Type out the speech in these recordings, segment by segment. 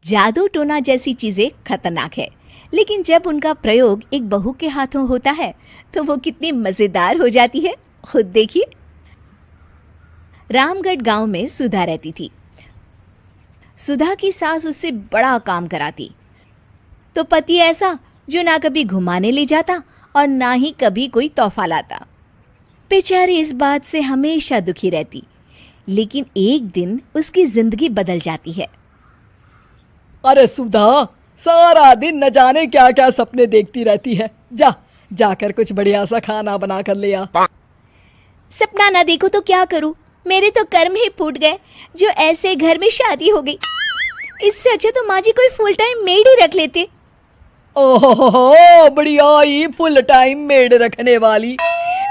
जादू टोना जैसी चीजें खतरनाक है, लेकिन जब उनका प्रयोग एक बहू के हाथों होता है तो वो कितनी मजेदार हो जाती है, खुद देखिए। रामगढ़ गांव में सुधा रहती थी। सुधा की सास उससे बड़ा काम कराती, तो पति ऐसा जो ना कभी घुमाने ले जाता और ना ही कभी कोई तोहफा लाता। बेचारी इस बात से हमेशा दुखी रहती, लेकिन एक दिन उसकी जिंदगी बदल जाती है। अरे सुधा, सारा दिन न जाने क्या क्या सपने देखती रहती है। जाकर कुछ बढ़िया सा खाना बना कर ले आ। सपना ना देखो तो क्या करूं, मेरे तो कर्म ही फूट गए जो ऐसे घर में शादी हो गई। इससे अच्छा तो माँ जी कोई फुल टाइम मेड ही रख लेते। ओहो, बढ़िया ही फुल टाइम मेड रखने वाली।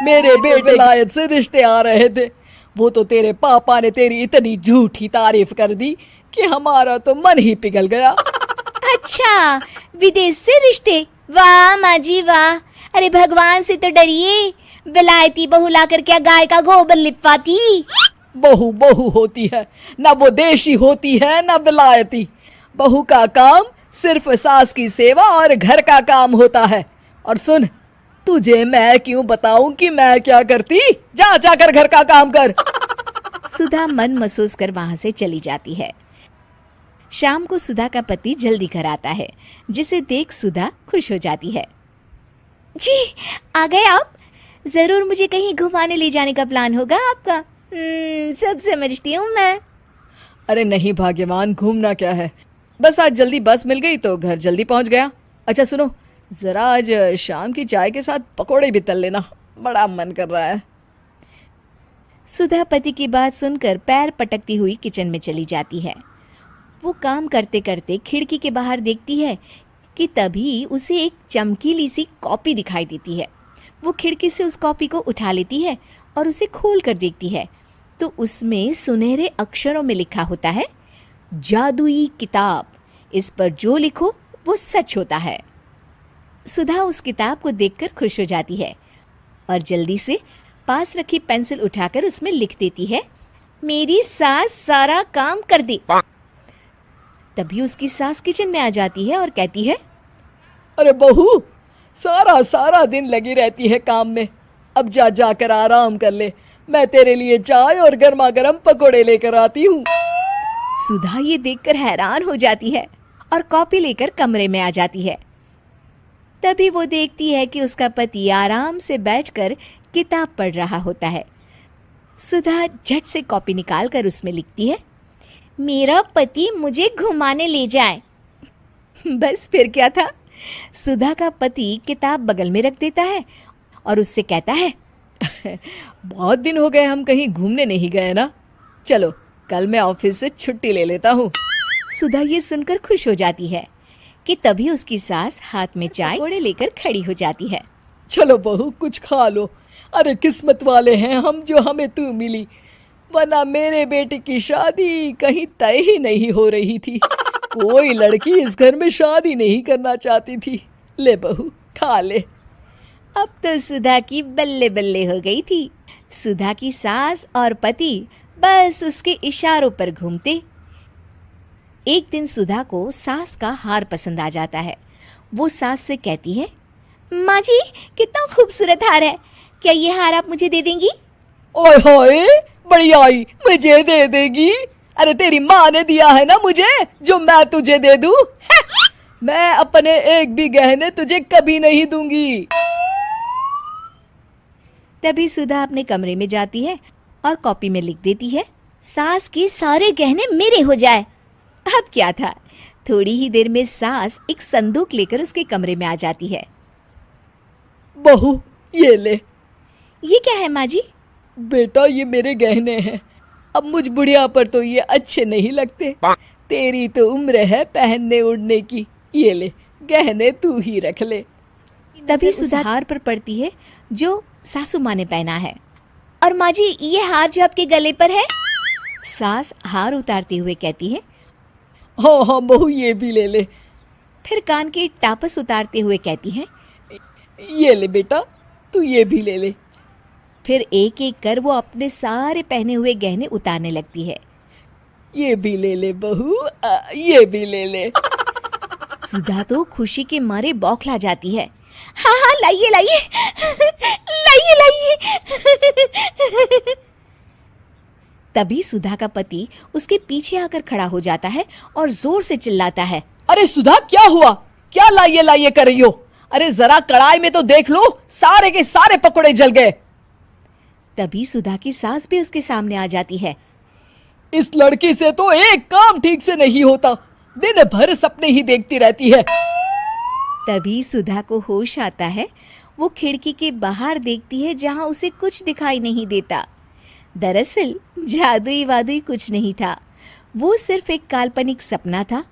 मेरे बेटे लायक से रिश्ते आ रहे थे, वो तो तेरे पापा ने तेरी इतनी झूठी तारीफ कर दी कि हमारा तो मन ही पिघल गया। अच्छा, विदेश से रिश्ते? वाह माँ जी वाह। अरे भगवान से तो डरिए, विलायती बहू लाकर क्या गाय का गोबर लिपवाती। बहू बहू होती है ना, वो देशी होती है ना विलायती। बहू का काम सिर्फ सास की सेवा और घर का काम होता है। और सुन, तुझे मैं क्यों बताऊं कि मैं क्या करती? जाकर घर का काम कर। सुधा मन महसूस कर वहां से चली जाती है। शाम को सुधा का पति जल्दी घर आता है, जिसे देख सुधा खुश हो जाती है। जी, आ गए आप? जरूर मुझे कहीं घुमाने ले जाने का प्लान होगा आपका। सब समझती हूँ मैं। अरे नहीं भाग्यवान, घूमना क्या है, बस आज जल्दी बस मिल गई तो घर जल्दी पहुंच गया। अच्छा सुनो, जरा आज शाम की चाय के साथ पकोड़े भी तल लेना, बड़ा मन कर रहा है। सुधा पति की बात सुनकर पैर पटकती हुई किचन में चली जाती है। वो काम करते करते खिड़की के बाहर देखती है कि तभी उसे एक चमकीली सी कॉपी दिखाई देती है। वो खिड़की से उस कॉपी को उठा लेती है और उसे खोल कर देखती है, तो उसमें सुनहरे अक्षरों में लिखा होता है, जादुई किताब, इस पर जो लिखो वो सच होता है। सुधा उस किताब को देखकर खुश हो जाती है और जल्दी से पास रखी पेंसिल उठाकर उसमें लिख देती है, मेरी सास सारा काम कर दे। तभी उसकी सास किचन में आ जाती है और कहती है, अरे बहू, सारा दिन लगी रहती है काम में, अब जाकर आराम कर ले, मैं तेरे लिए चाय और गर्मा गर्म पकोड़े लेकर आती हूँ। सुधा ये देखकर हैरान हो जाती है और कॉपी लेकर कमरे में आ जाती है। तभी वो देखती है कि उसका पति आराम से बैठकर किताब पढ़ रहा होता है। सुधा झट से कॉपी निकालकर उसमें लिखती है, मेरा पति मुझे घुमाने ले जाए। बस फिर क्या था, सुधा का पति किताब बगल में रख देता है और उससे कहता है, बहुत दिन हो गए हम कहीं घूमने नहीं गए ना, चलो कल मैं ऑफिस से छुट्टी ले लेता हूँ। सुधा ये सुनकर खुश हो जाती है कि तभी उसकी सास हाथ में चाय पकोड़े लेकर खड़ी हो जाती है। चलो बहू, कुछ खा लो। अरे किस्मत वाले हैं हम जो हमें तू मिली, वरना मेरे बेटे की शादी कहीं तय ही नहीं हो रही थी। कोई लड़की इस घर में शादी नहीं करना चाहती थी। ले बहू, खा ले। अब तो सुधा की बल्ले बल्ले हो गई थी। सुधा की सास और पति बस उसके इशारों पर घूमते। एक दिन सुधा को सास का हार पसंद आ जाता है। वो सास से कहती है, माँ जी कितना खूबसूरत हार है, क्या ये हार आप मुझे दे देंगी? ओए होए, बढ़िया ही, मुझे दे देगी? अरे तेरी माँ ने दिया है ना मुझे, जो मैं तुझे दे दूं? मैं अपने एक भी गहने तुझे कभी नहीं दूंगी। तभी सुधा अपने कमरे में जाती है और कॉपी में लिख देती है, सास के सारे गहने मेरे हो जाए। अब क्या था, थोड़ी ही देर में सास एक संदूक लेकर उसके कमरे में आ जाती है। बहू ये ले। ये क्या है माँ जी? बेटा ये मेरे गहने हैं, अब मुझ बुढ़िया पर तो ये अच्छे नहीं लगते, तेरी तो उम्र है पहनने उड़ने की, ये ले गहने तू ही रख ले। तभी सुधा हार पर पड़ती है जो सासू माँ ने पहना है। और माँ जी ये हार जो आपके गले पर है? सास हार उतारते हुए कहती है, हाँ बहू ये भी ले ले। फिर कान के टापस उतारते हुए कहती है, ये ले बेटा, तू ये भी ले ले। फिर एक एक कर वो अपने सारे पहने हुए गहने उतारने लगती है। ये भी ले ले बहू, ये भी ले ले। सुधा तो खुशी के मारे बौखला जाती है। हाँ हाँ, लाइए लाइए लाइए लाइए। तभी सुधा का पति उसके पीछे आकर खड़ा हो जाता है और जोर से चिल्लाता है, अरे सुधा, क्या हुआ? क्या लाइए लाइए कर रही हो? अरे जरा कढ़ाई में तो देख लो, सारे के सारे पकोड़े जल गए। तभी सुधा की सास भी उसके सामने आ जाती है। इस लड़की से तो एक काम ठीक से नहीं होता, दिन भर सपने ही देखती रहती है। तभी सुधा को होश आता है। वो खिड़की के बाहर देखती है जहां उसे कुछ दिखाई नहीं देता। दरअसल जादुई वादुई कुछ नहीं था, वो सिर्फ एक काल्पनिक सपना था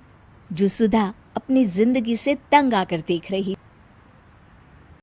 जो सुधा अपनी जिंदगी से तंग आकर देख रही।